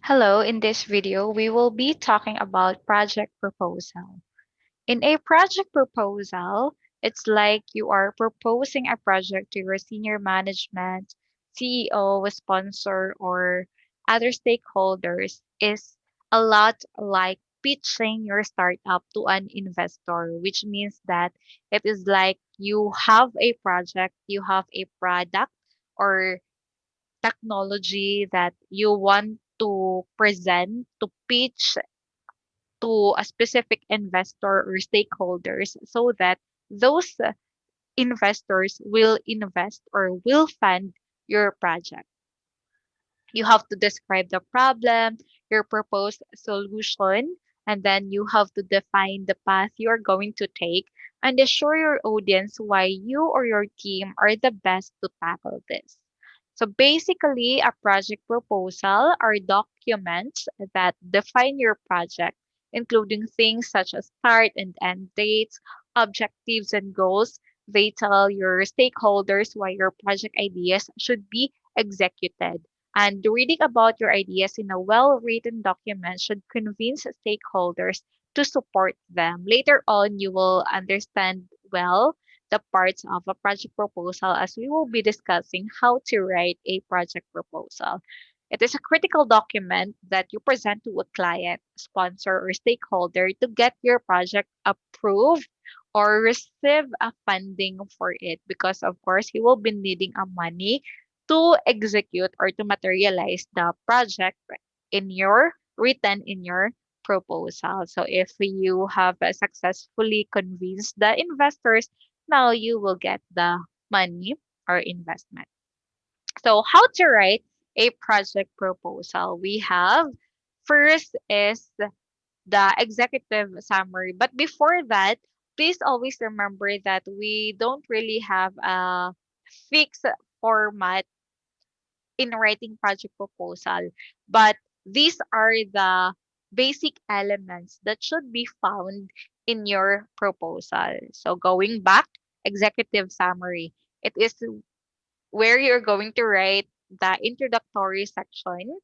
Hello, in this video, we will be talking about project proposal. In a project proposal, it's like you are proposing a project to your senior management, CEO, sponsor, or other stakeholders is a lot like pitching your startup to an investor, which means that it is like you have a project, you have a product, or technology that you want to present, to pitch to a specific investor or stakeholders so that those investors will invest or will fund your project. You have to describe the problem, your proposed solution, and then you have to define the path you are going to take and assure your audience why you or your team are the best to tackle this. So basically, a project proposal are documents that define your project, including things such as start and end dates, objectives and goals. They tell your stakeholders why your project ideas should be executed, and reading about your ideas in a well written document should convince stakeholders to support them. Later on, you will understand well the parts of a project proposal as we will be discussing how to write a project proposal. It is a critical document that you present to a client, sponsor, or stakeholder to get your project approved or receive a funding for it because of course you will be needing a money to execute or to materialize the project in your written in your proposal. So if you have successfully convinced the investors, now you will get the money or investment. So how to write a project proposal? We have first is the executive summary. But before that, please always remember that we don't really have a fixed format in writing project proposal. But these are the basic elements that should be found in your proposal. So going back, executive summary. It is where you're going to write the introductory section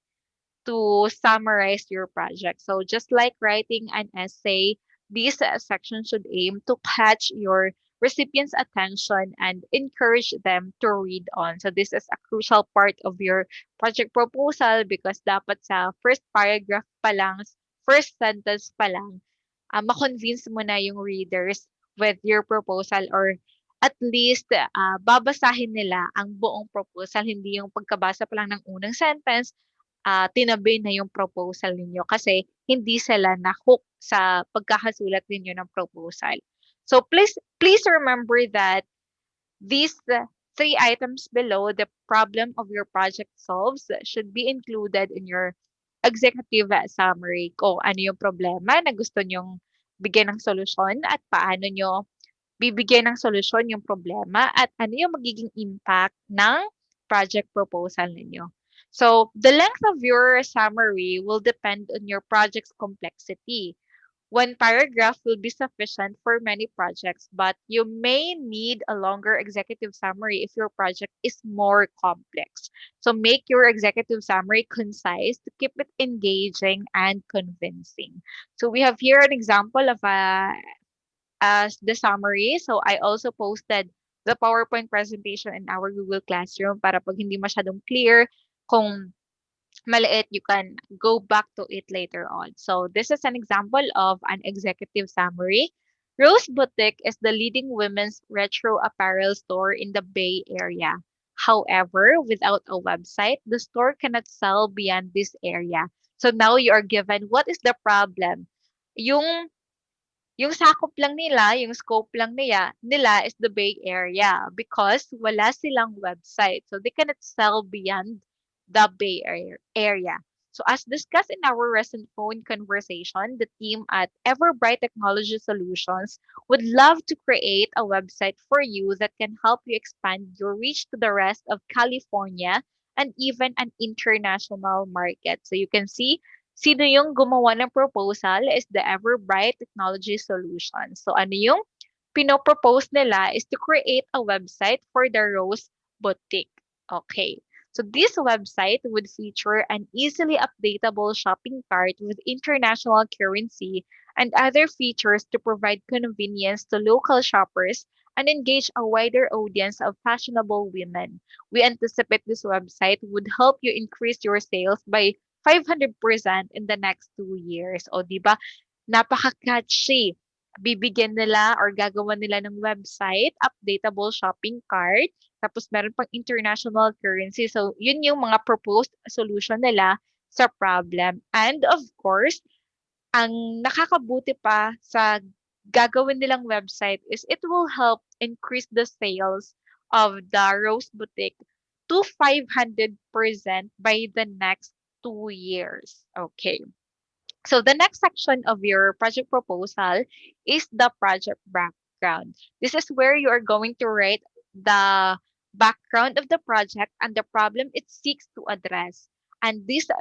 to summarize your project. So just like writing an essay, this section should aim to catch your recipient's attention and encourage them to read on. So this is a crucial part of your project proposal because dapat sa first paragraph pa lang, first sentence pa lang, ma-convince mo na yung readers with your proposal or at least babasahin nila ang buong proposal, hindi yung pagkabasa pa lang ng unang sentence tinabi na yung proposal ninyo kasi hindi sila na-hook sa pagkakasulat ninyo ng proposal. So please remember that these three items below, the problem of your project solves, should be included in your executive summary. Kung ano yung problema na gusto nyong bigyan ng solusyon at paano nyo bibigyan ng solusyon yung problema at ano yung magiging impact ng project proposal ninyo. So, the length of your summary will depend on your project's complexity. One paragraph will be sufficient for many projects, but you may need a longer executive summary if your project is more complex. So, make your executive summary concise to keep it engaging and convincing. So, we have here an example of as the summary. So I also posted the PowerPoint presentation in our Google Classroom para pag hindi masyadong clear kung maliit, you can go back to it later on. So this is an example of an executive summary. Rose Boutique is the leading women's retro apparel store in the Bay Area. However, without a website, the store cannot sell beyond this area. So now you are given what is the problem? Yung yung sakop lang nila, yung scope lang nila is the Bay Area because wala silang website. So they cannot sell beyond the Bay Area. So as discussed in our recent phone conversation, the team at Everbright Technology Solutions would love to create a website for you that can help you expand your reach to the rest of California and even an international market. So you can see sino yung gumawa ng proposal is the Everbright Technology Solutions. So ano yung pinopropose nila is to create a website for the Rose Boutique. Okay. So this website would feature an easily updatable shopping cart with international currency and other features to provide convenience to local shoppers and engage a wider audience of fashionable women. We anticipate this website would help you increase your sales by 500% in the next 2 years. O, di ba? Napaka-catchy. Bibigyan nila or gagawa nila ng website, updatable shopping cart, tapos meron pang international currency. So, yun yung mga proposed solution nila sa problem. And of course, ang nakakabuti pa sa gagawin nilang website is it will help increase the sales of the Rose Boutique to 500% by the next 2 years. Okay. So the next section of your project proposal is the project background. This is where you are going to write the background of the project and the problem it seeks to address. And this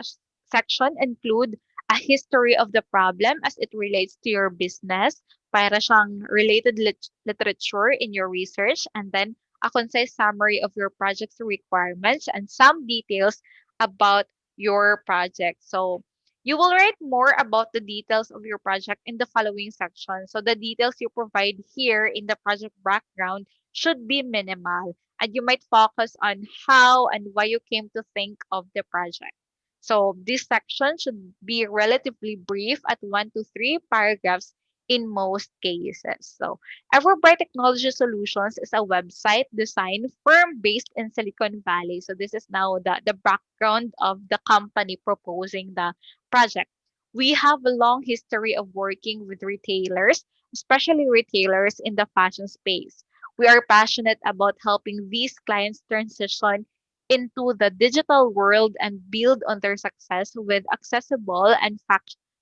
section include a history of the problem as it relates to your business, para siyang related literature in your research, and then a concise summary of your project's requirements and some details about your project. So you will write more about the details of your project in the following section. So the details you provide here in the project background should be minimal, and you might focus on how and why you came to think of the project. So this section should be relatively brief at 1 to 3 paragraphs in most cases. So Everbright Technology Solutions is a website design firm based in Silicon Valley. So this is now the background of the company proposing the project. We have a long history of working with retailers, especially retailers in the fashion space. We are passionate about helping these clients transition into the digital world and build on their success with accessible and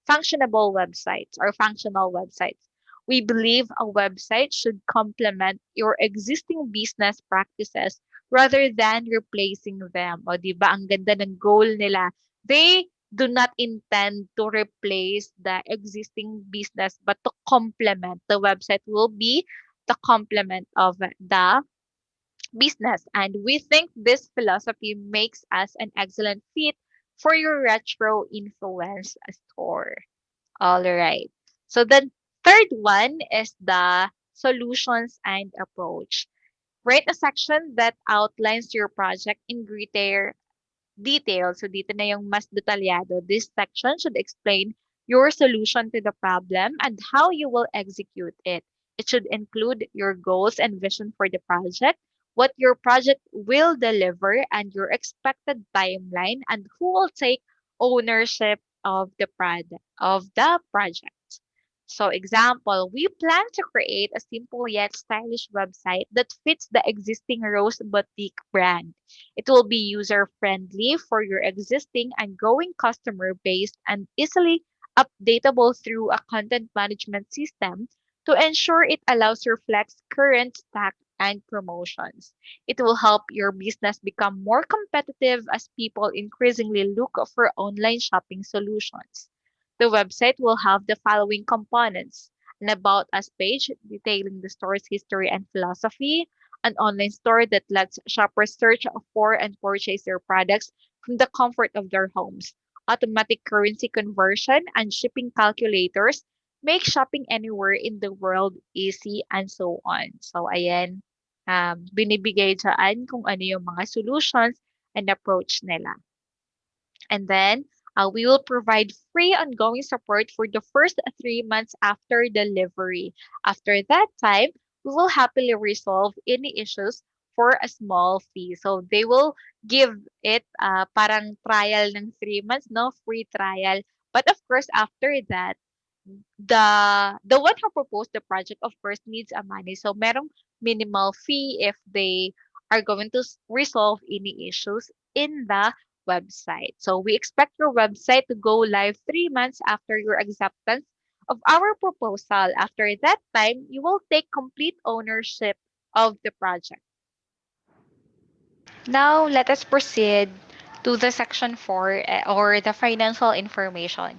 functionable websites or functional websites. We believe a website should complement your existing business practices rather than replacing them. O, di ba? Ang ganda ng goal nila. They do not intend to replace the existing business but to complement. The website will be the complement of the business, and we think this philosophy makes us an excellent fit for your retro influence store. All right. So the third one is the solutions and approach. Write a section that outlines your project in greater detail. So dito na yung mas detalyado. This section should explain your solution to the problem and how you will execute it. It should include your goals and vision for the project, what your project will deliver, and your expected timeline, and who will take ownership of the project. So example, we plan to create a simple yet stylish website that fits the existing Rose Boutique brand. It will be user-friendly for your existing and growing customer base and easily updatable through a content management system to ensure it allows to reflect current stock and promotions. It will help your business become more competitive as people increasingly look for online shopping solutions. The website will have the following components: an About Us page detailing the store's history and philosophy, an online store that lets shoppers search for and purchase their products from the comfort of their homes, automatic currency conversion and shipping calculators, make shopping anywhere in the world easy, and so on. So, ayan, binibigay dyan kung ano yung mga solutions and approach nila. And then we will provide free ongoing support for the first 3 months after delivery. After that time, we will happily resolve any issues for a small fee. So they will give it parang trial ng 3 months, no? Free trial. But of course, after that, the one who proposed the project of course needs a money, so merong minimal fee if they are going to resolve any issues in the website. So we expect your website to go live 3 months after your acceptance of our proposal. After that time, you will take complete ownership of the project. Now let us proceed to the section 4, or the financial information.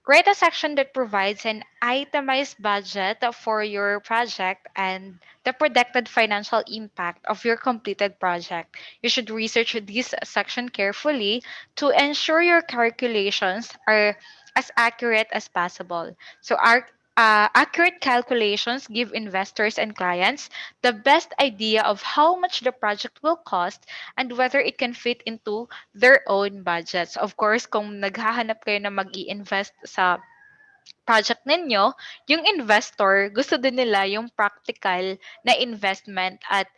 Write a section that provides an itemized budget for your project and the projected financial impact of your completed project. You should research this section carefully to ensure your calculations are as accurate as possible. So, accurate calculations give investors and clients the best idea of how much the project will cost and whether it can fit into their own budgets. Of course, kung naghahanap kayo na mag-i-invest sa project ninyo, yung investor, gusto din nila yung practical na investment at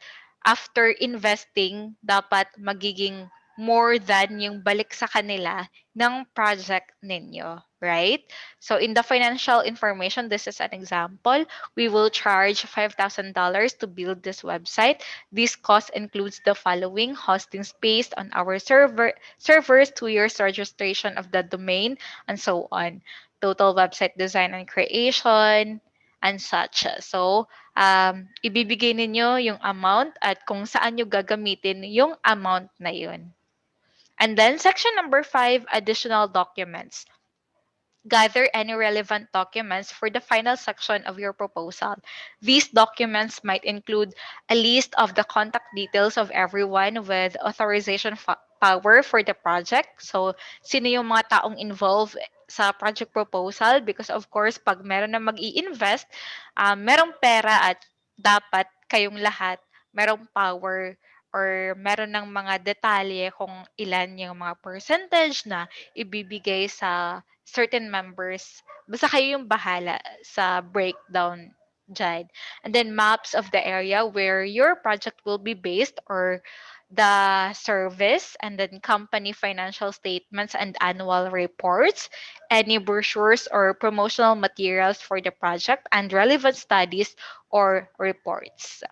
after investing, dapat magiging more than yung balik sa kanila ng project ninyo, right? So in the financial information, this is an example. We will charge $5,000 to build this website. This cost includes the following: hosting space on our servers, 2 years registration of the domain, and so on. Total website design and creation, and such. So, ibibigay ninyo yung amount at kung saan nyo gagamitin yung amount na yun. And then, section number 5, additional documents. Gather any relevant documents for the final section of your proposal. These documents might include a list of the contact details of everyone with authorization power for the project. So, sino yung mga taong involved sa project proposal? Because of course, pag meron na mag-i-invest, merong pera at dapat kayong lahat merong power or meron ng mga detalye kung ilan yung mga percentage na ibibigay sa certain members. Basta kayo yung bahala sa breakdown dyan. And then maps of the area where your project will be based or the service, and then company financial statements and annual reports, any brochures or promotional materials for the project, and relevant studies or reports.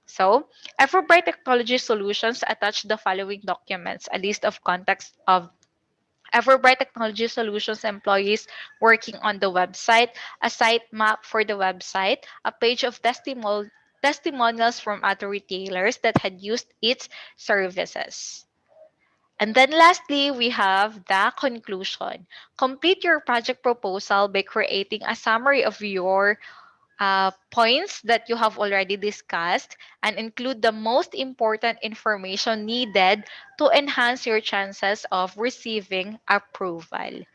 So, Everbright Technology Solutions attach the following documents: a list of contacts of Everbright Technology Solutions employees working on the website, a site map for the website, a page of testimonials from other retailers that had used its services. And then lastly, we have the conclusion. Complete your project proposal by creating a summary of your points that you have already discussed and include the most important information needed to enhance your chances of receiving approval.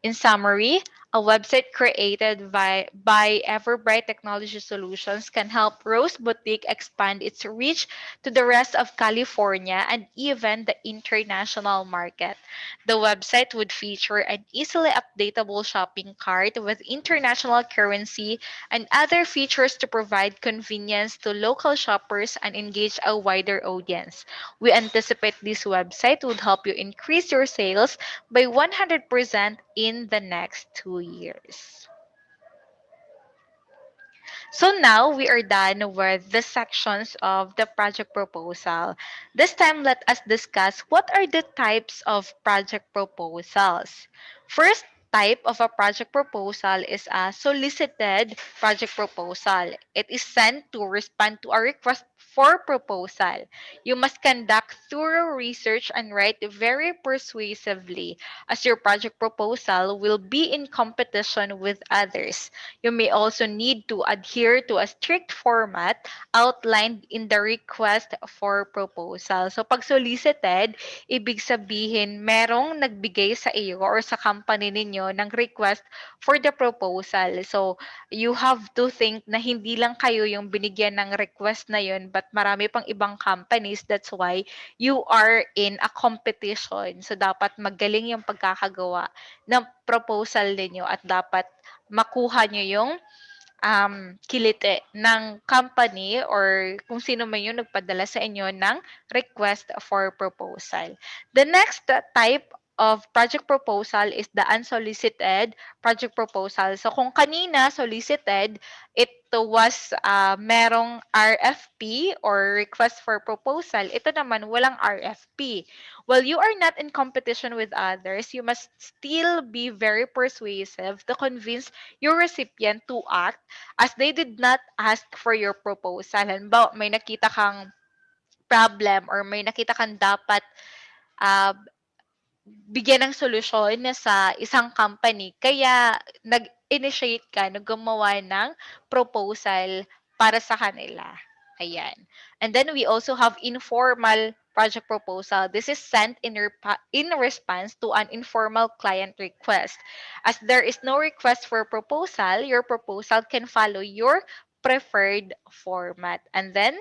In summary, a website created by Everbright Technology Solutions can help Rose Boutique expand its reach to the rest of California and even the international market. The website would feature an easily updatable shopping cart with international currency and other features to provide convenience to local shoppers and engage a wider audience. We anticipate this website would help you increase your sales by 100% in the next 2 years. So now we are done with the sections of the project proposal. This time, let us discuss what are the types of project proposals. First type of a project proposal is a solicited project proposal. It is sent to respond to a request for proposal. You must conduct thorough research and write very persuasively, as your project proposal will be in competition with others. You may also need to adhere to a strict format outlined in the request for proposal. So pag solicited, ibig sabihin merong nagbigay sa iyo or sa company ninyo ng request for the proposal. So you have to think na hindi lang kayo yung binigyan ng request na yun, but marami pang ibang companies. That's why you are in a competition. So dapat magaling yung pagkakagawa ng proposal ninyo at dapat makuha nyo yung kilite ng company or kung sino man yung nagpadala sa inyo ng request for proposal. The next type of project proposal is the unsolicited project proposal. So kung kanina solicited, it was merong RFP or request for proposal. Ito naman walang RFP. While you are not in competition with others, you must still be very persuasive to convince your recipient to act as they did not ask for your proposal. Halimbawa, may nakita kang problem or may nakita kang dapat uh, bigyan ng solusyon sa isang company. Kaya nag-initiate ka na gumawa ng proposal para sa kanila. Ayan. And then we also have informal project proposal. This is sent in response to an informal client request. As there is no request for proposal, your proposal can follow your preferred format. And then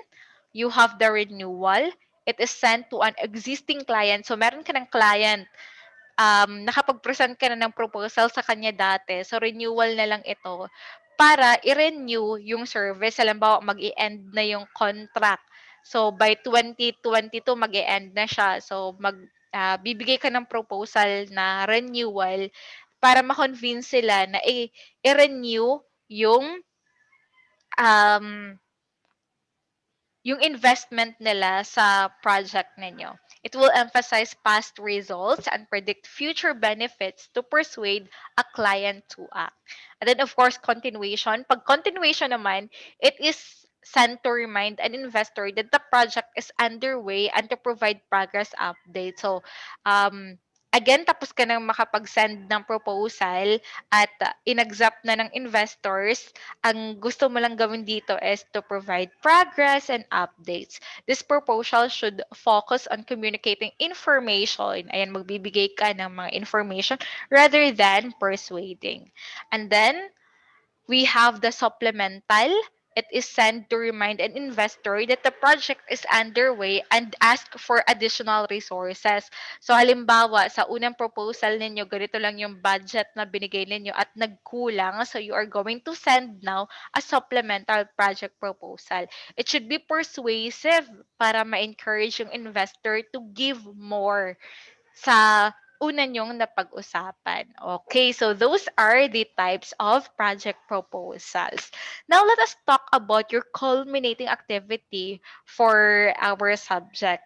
you have the renewal. It is sent to an existing client. So meron ka ng client, nakapag-present ka na ng proposal sa kanya dati. So, renewal na lang ito para i-renew yung service. Halimbawa, mag-i-end na yung contract. So, by 2022, mag-i-end na siya. So, bibigay ka ng proposal na renewal para ma-convince sila na i-renew um, yung investment nila sa project ninyo. It will emphasize past results and predict future benefits to persuade a client to act. And then, of course, continuation. Pag continuation naman, it is sent to remind an investor that the project is underway and to provide progress update. So, again, tapos ka nang makapag-send ng proposal at in-accept na ng investors, ang gusto mo lang gawin dito is to provide progress and updates. This proposal should focus on communicating information. Ayan, magbibigay ka ng mga information rather than persuading. And then, we have the supplemental. It is sent to remind an investor that the project is underway and ask for additional resources. So halimbawa, sa unang proposal ninyo, ganito lang yung budget na binigay ninyo at nagkulang. So you are going to send now a supplemental project proposal. It should be persuasive para ma-encourage yung investor to give more sa una niyong napag-usapan. Okay, so those are the types of project proposals. Now, let us talk about your culminating activity for our subject.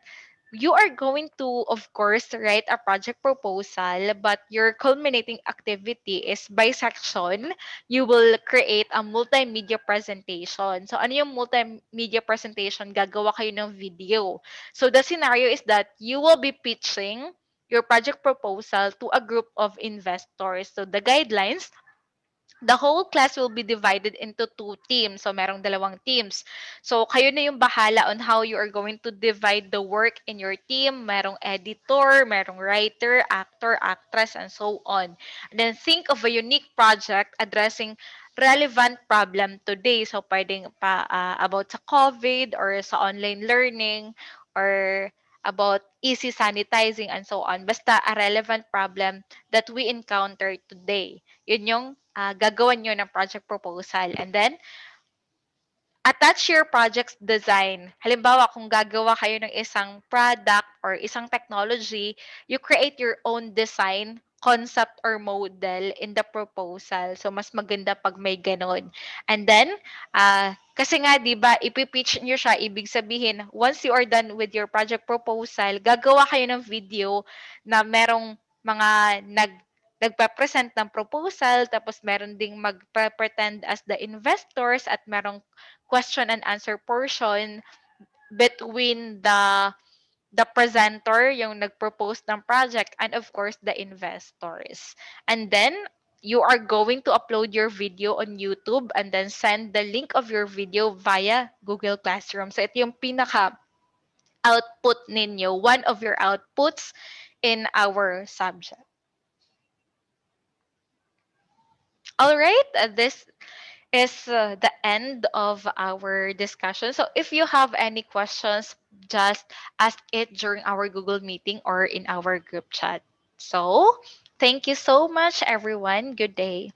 You are going to, of course, write a project proposal, but your culminating activity is by section. You will create a multimedia presentation. So, ano yung multimedia presentation? Gagawa kayo ng video. So, the scenario is that you will be pitching your project proposal to a group of investors. So the guidelines, the whole class will be divided into two teams. So merong dalawang teams. So kayo na yung bahala on how you are going to divide the work in your team. Merong editor, merong writer, actor, actress, and so on. And then think of a unique project addressing relevant problem today. So pwedeng about sa COVID or sa online learning or about easy sanitizing and so on. Basta a relevant problem that we encounter today. Yun yung gagawan nyo ng project proposal. And then, attach your project's design. Halimbawa, kung gagawa kayo ng isang product or isang technology, you create your own design, concept, or model in the proposal. So, mas maganda pag may ganon. And then, kasi nga, di ba, ipipitch nyo siya, ibig sabihin, once you are done with your project proposal, gagawa kayo ng video na merong mga nagpa-present ng proposal, tapos meron ding magpa-pretend as the investors at merong question and answer portion between the presenter, yung nag-propose ng project, and of course, the investors. And then, you are going to upload your video on YouTube and then send the link of your video via Google Classroom. So, ito yung pinaka output ninyo, one of your outputs in our subject. All right, this is the end of our discussion. So if you have any questions, just ask it during our Google meeting or in our group chat. So thank you so much, everyone. Good day.